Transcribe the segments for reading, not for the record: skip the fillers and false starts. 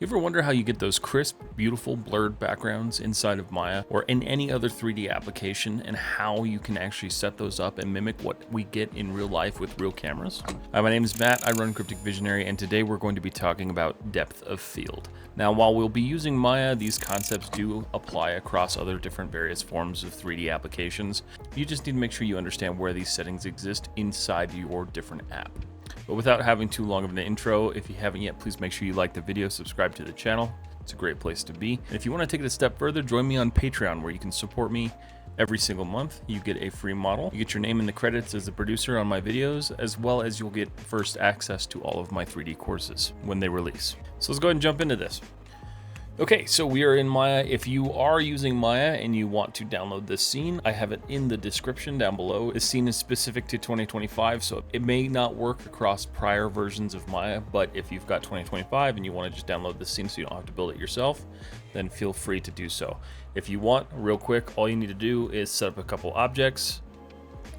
You ever wonder how you get those crisp, beautiful, blurred backgrounds inside of Maya or in any other 3D application, and how you can actually set those up and mimic what we get in real life with real cameras? Hi, my name is Matt, I run Cryptic Visionary, and today we're going to be talking about depth of field. Now, while we'll be using Maya, these concepts do apply across other different various forms of 3D applications. You just need to make sure you understand where these settings exist inside your different app. But without having too long of an intro, if you haven't yet, please make sure you like the video, subscribe to the channel. It's a great place to be. And if you want to take it a step further, join me on Patreon, where you can support me every single month. You get a free model. You get your name in the credits as a producer on my videos, as well as you'll get first access to all of my 3D courses when they release. So let's go ahead and jump into this. Okay, so we are in Maya. If you are using Maya and you want to download this scene, I have it in the description down below. This scene is specific to 2025, so it may not work across prior versions of Maya, but if you've got 2025 and you want to just download this scene so you don't have to build it yourself, then feel free to do so. If you want, real quick, all you need to do is set up a couple objects,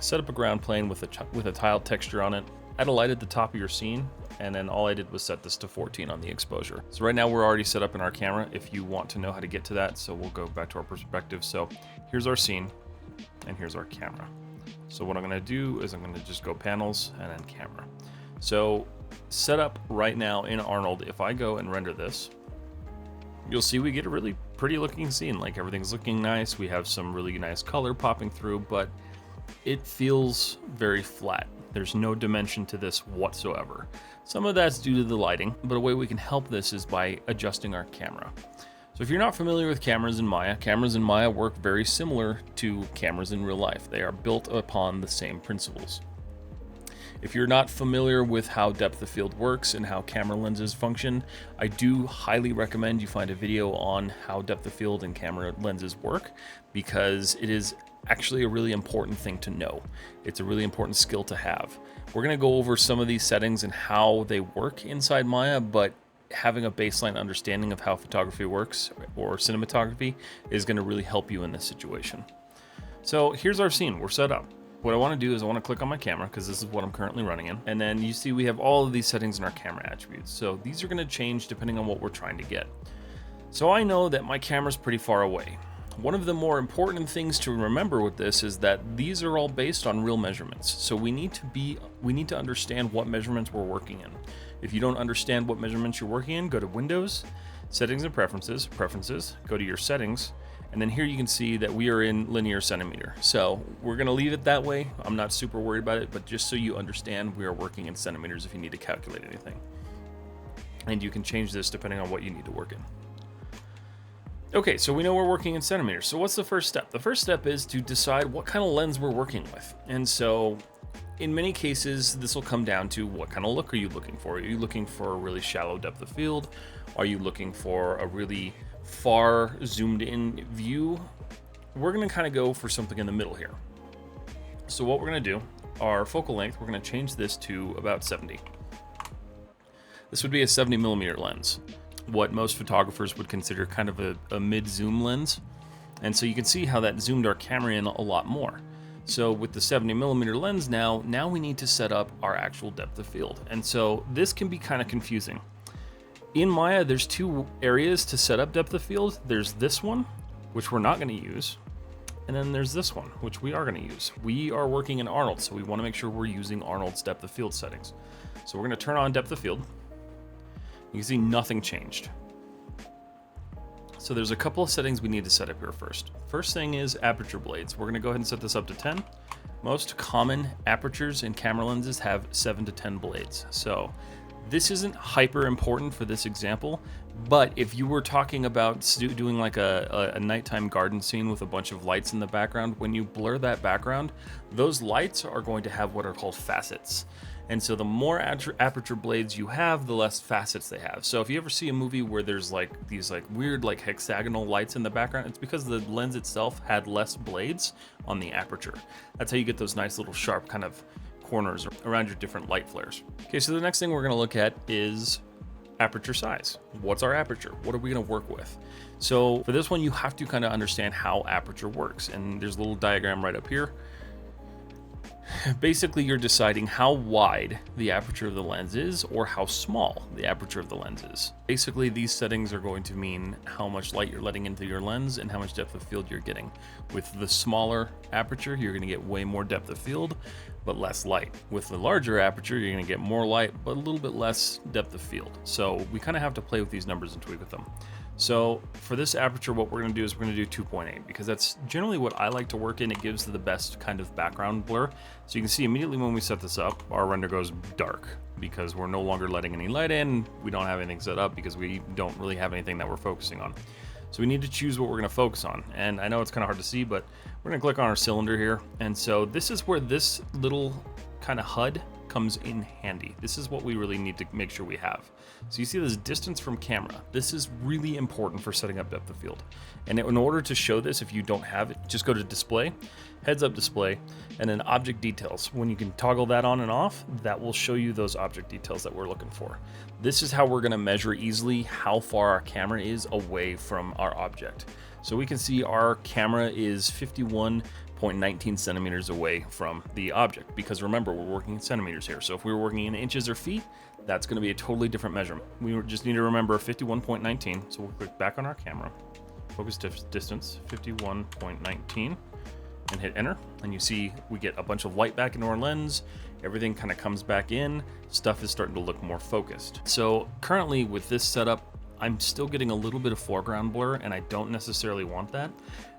set up a ground plane with a tiled texture on it, add a light at the top of your scene, and then all I did was set this to 14 on the exposure. So right now we're already set up in our camera if you want to know how to get to that. So we'll go back to our perspective. So here's our scene and here's our camera. So what I'm gonna do is I'm gonna just go panels and then camera. So set up right now in Arnold, if I go and render this, you'll see we get a really pretty looking scene. Like, everything's looking nice. We have some really nice color popping through, but it feels very flat. There's no dimension to this whatsoever. Some of that's due to the lighting, but a way we can help this is by adjusting our camera. So if you're not familiar with cameras in Maya work very similar to cameras in real life. They are built upon the same principles. If you're not familiar with how depth of field works and how camera lenses function, I do highly recommend you find a video on how depth of field and camera lenses work, because it is actually a really important thing to know. It's a really important skill to have. We're going to go over some of these settings and how they work inside Maya, but having a baseline understanding of how photography works or cinematography is going to really help you in this situation. So here's our scene. We're set up. What I want to do is I want to click on my camera, because this is what I'm currently running in. And then you see we have all of these settings in our camera attributes. So these are going to change depending on what we're trying to get. So I know that my camera's pretty far away. One of the more important things to remember with this is that these are all based on real measurements. So we need to understand what measurements we're working in. If you don't understand what measurements you're working in, go to Windows, Settings and Preferences, go to your settings, and then here you can see that we are in linear centimeter. So we're gonna leave it that way. I'm not super worried about it, but just so you understand, we are working in centimeters if you need to calculate anything. And you can change this depending on what you need to work in. Okay, so we know we're working in centimeters. So what's the first step? The first step is to decide what kind of lens we're working with. And so in many cases, this will come down to what kind of look are you looking for? Are you looking for a really shallow depth of field? Are you looking for a really far zoomed in view? We're gonna kind of go for something in the middle here. So what we're gonna do, our focal length, we're gonna change this to about 70. This would be a 70 millimeter lens, what most photographers would consider kind of a mid-zoom lens. And so you can see how that zoomed our camera in a lot more. So with the 70 millimeter lens now we need to set up our actual depth of field. And so this can be kind of confusing. In Maya, there's two areas to set up depth of field. There's this one, which we're not going to use. And then there's this one, which we are going to use. We are working in Arnold, so we want to make sure we're using Arnold's depth of field settings. So we're going to turn on depth of field. You can see nothing changed. So there's a couple of settings we need to set up here first. First thing is aperture blades. We're going to go ahead and set this up to 10. Most common apertures in camera lenses have 7 to 10 blades. So this isn't hyper important for this example, but if you were talking about doing like a nighttime garden scene with a bunch of lights in the background, when you blur that background, those lights are going to have what are called facets. And so the more aperture blades you have, the less facets they have. So if you ever see a movie where there's like these like weird like hexagonal lights in the background, it's because the lens itself had less blades on the aperture. That's how you get those nice little sharp kind of corners around your different light flares. Okay, so the next thing we're gonna look at is aperture size. What's our aperture? What are we gonna work with? So for this one, you have to kind of understand how aperture works. And there's a little diagram right up here. Basically, you're deciding how wide the aperture of the lens is or how small the aperture of the lens is. Basically, these settings are going to mean how much light you're letting into your lens and how much depth of field you're getting. With the smaller aperture, you're going to get way more depth of field, but less light. With the larger aperture, you're going to get more light, but a little bit less depth of field. So we kind of have to play with these numbers and tweak with them. So for this aperture, what we're going to do is we're going to do 2.8 because that's generally what I like to work in. It gives the best kind of background blur. So you can see immediately when we set this up, our render goes dark because we're no longer letting any light in. We don't have anything set up because we don't really have anything that we're focusing on. So we need to choose what we're going to focus on. And I know it's kind of hard to see, but we're going to click on our cylinder here. And so this is where this little kind of HUD comes in handy. This is what we really need to make sure we have. So you see this distance from camera. This is really important for setting up depth of field. And in order to show this, if you don't have it, just go to display, heads up display, and then object details. When you can toggle that on and off, that will show you those object details that we're looking for. This is how we're going to measure easily how far our camera is away from our object. So we can see our camera is 51.19 centimeters away from the object, because remember, we're working in centimeters here. So if we were working in inches or feet, that's going to be a totally different measurement. We just need to remember 51.19. So we'll click back on our camera, focus distance 51.19, and hit enter. And you see we get a bunch of light back into our lens. Everything kind of comes back in. Stuff is starting to look more focused. So currently with this setup, I'm still getting a little bit of foreground blur, and I don't necessarily want that.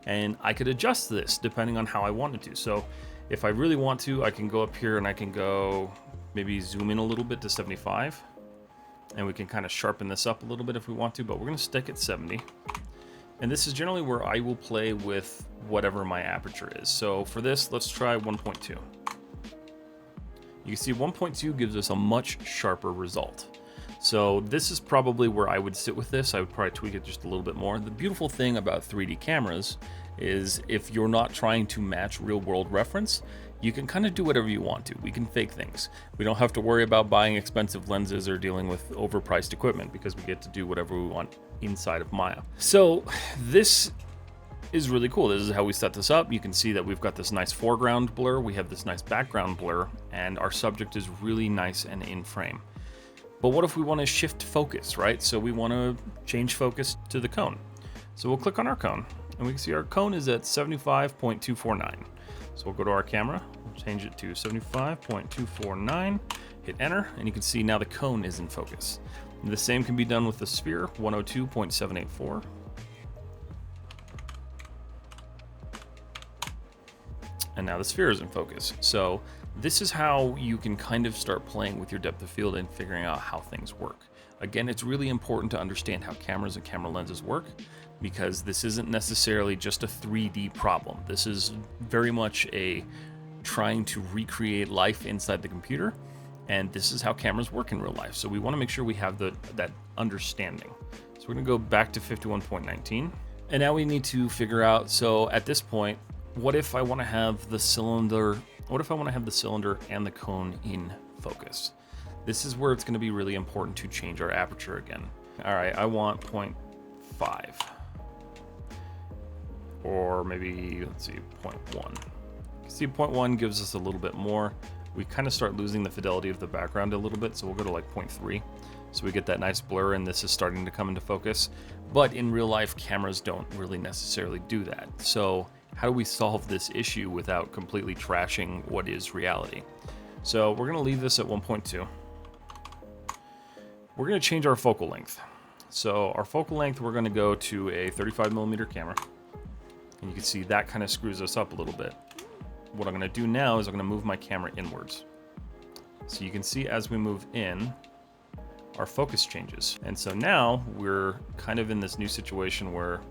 And I could adjust this depending on how I wanted to. So if I really want to, I can go up here and I can go maybe zoom in a little bit to 75. And we can kind of sharpen this up a little bit if we want to, but we're going to stick at 70. And this is generally where I will play with whatever my aperture is. So for this, let's try 1.2. You can see 1.2 gives us a much sharper result. So this is probably where I would sit with this. I would probably tweak it just a little bit more. The beautiful thing about 3D cameras is if you're not trying to match real world reference, you can kind of do whatever you want to. We can fake things. We don't have to worry about buying expensive lenses or dealing with overpriced equipment because we get to do whatever we want inside of Maya. So this is really cool. This is how we set this up. You can see that we've got this nice foreground blur. We have this nice background blur, and our subject is really nice and in frame. But what if we want to shift focus, right? So we want to change focus to the cone. So we'll click on our cone, and we can see our cone is at 75.249. So we'll go to our camera, we'll change it to 75.249, hit enter, and you can see now the cone is in focus. And the same can be done with the sphere, 102.784. And now the sphere is in focus. So this is how you can kind of start playing with your depth of field and figuring out how things work. Again, it's really important to understand how cameras and camera lenses work, because this isn't necessarily just a 3D problem. This is very much a trying to recreate life inside the computer, and this is how cameras work in real life. So we want to make sure we have that understanding. So we're going to go back to 51.19, and now we need to figure out, so at this point, what if I want to have the cylinder and the cone in focus? This is where it's going to be really important to change our aperture again. All right, I want 0.5. Or maybe, let's see, 0.1. See, 0.1 gives us a little bit more. We kind of start losing the fidelity of the background a little bit, so we'll go to like 0.3. So we get that nice blur, and this is starting to come into focus. But in real life, cameras don't really necessarily do that. So how do we solve this issue without completely trashing what is reality? So we're going to leave this at 1.2. We're going to change our focal length. So our focal length, we're going to go to a 35mm camera. And you can see that kind of screws us up a little bit. What I'm going to do now is I'm going to move my camera inwards. So you can see as we move in, our focus changes. And so now we're kind of in this new situation where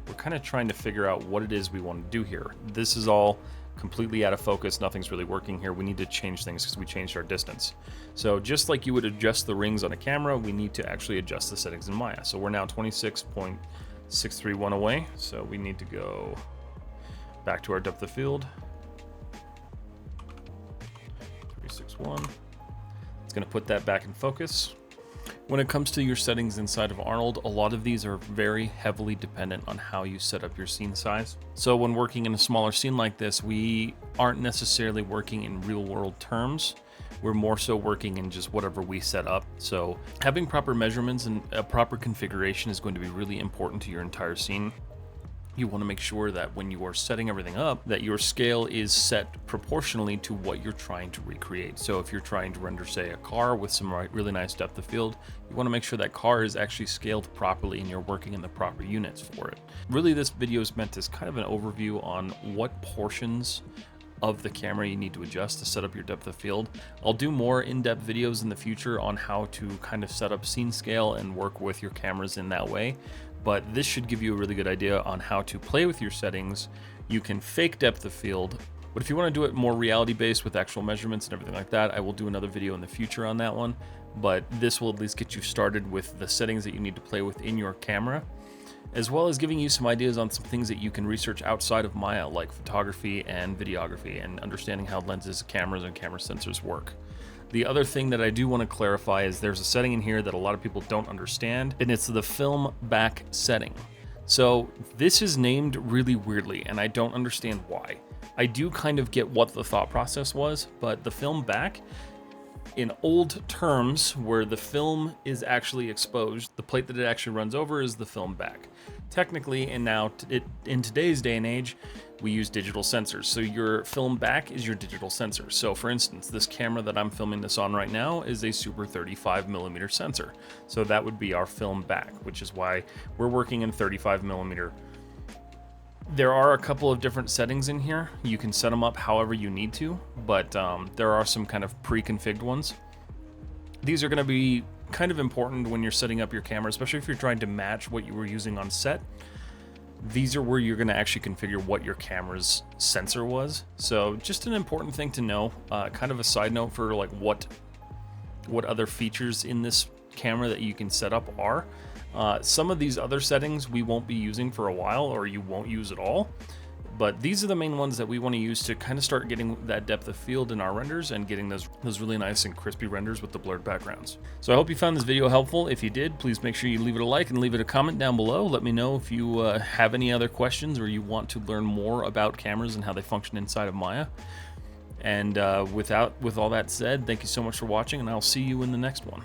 we're kind of trying to figure out what it is we want to do here. This is all completely out of focus. Nothing's really working here. We need to change things because we changed our distance. So just like you would adjust the rings on a camera, we need to actually adjust the settings in Maya. So we're now 26.631 away. So we need to go back to our depth of field. 361. It's going to put that back in focus. When it comes to your settings inside of Arnold, a lot of these are very heavily dependent on how you set up your scene size. So when working in a smaller scene like this, we aren't necessarily working in real world terms. We're more so working in just whatever we set up. So having proper measurements and a proper configuration is going to be really important to your entire scene. You want to make sure that when you are setting everything up, that your scale is set proportionally to what you're trying to recreate. So if you're trying to render, say, a car with some really nice depth of field, you want to make sure that car is actually scaled properly and you're working in the proper units for it. Really, this video is meant as kind of an overview on what portions of the camera you need to adjust to set up your depth of field. I'll do more in-depth videos in the future on how to kind of set up scene scale and work with your cameras in that way. But this should give you a really good idea on how to play with your settings. You can fake depth of field, but if you want to do it more reality-based with actual measurements and everything like that, I will do another video in the future on that one. But this will at least get you started with the settings that you need to play with in your camera, as well as giving you some ideas on some things that you can research outside of Maya, like photography and videography, and understanding how lenses, cameras, and camera sensors work. The other thing that I do want to clarify is there's a setting in here that a lot of people don't understand, and it's the film back setting. So this is named really weirdly, and I don't understand why. I do kind of get what the thought process was, but the film back, in old terms, where the film is actually exposed, the plate that it actually runs over is the film back. Technically, and now in today's day and age, we use digital sensors. So your film back is your digital sensor. So for instance, this camera that I'm filming this on right now is a Super 35mm sensor. So that would be our film back, which is why we're working in 35mm. There are a couple of different settings in here. You can set them up however you need to, but there are some kind of pre-configured ones. These are going to be kind of important when you're setting up your camera, especially if you're trying to match what you were using on set. These are where you're going to actually configure what your camera's sensor was. So just an important thing to know, kind of a side note for like what other features in this camera that you can set up are. Some of these other settings we won't be using for a while, or you won't use at all. But these are the main ones that we want to use to kind of start getting that depth of field in our renders and getting those really nice and crispy renders with the blurred backgrounds. So I hope you found this video helpful. If you did, please make sure you leave it a like and leave it a comment down below. Let me know if you have any other questions or you want to learn more about cameras and how they function inside of Maya. And with all that said, thank you so much for watching, and I'll see you in the next one.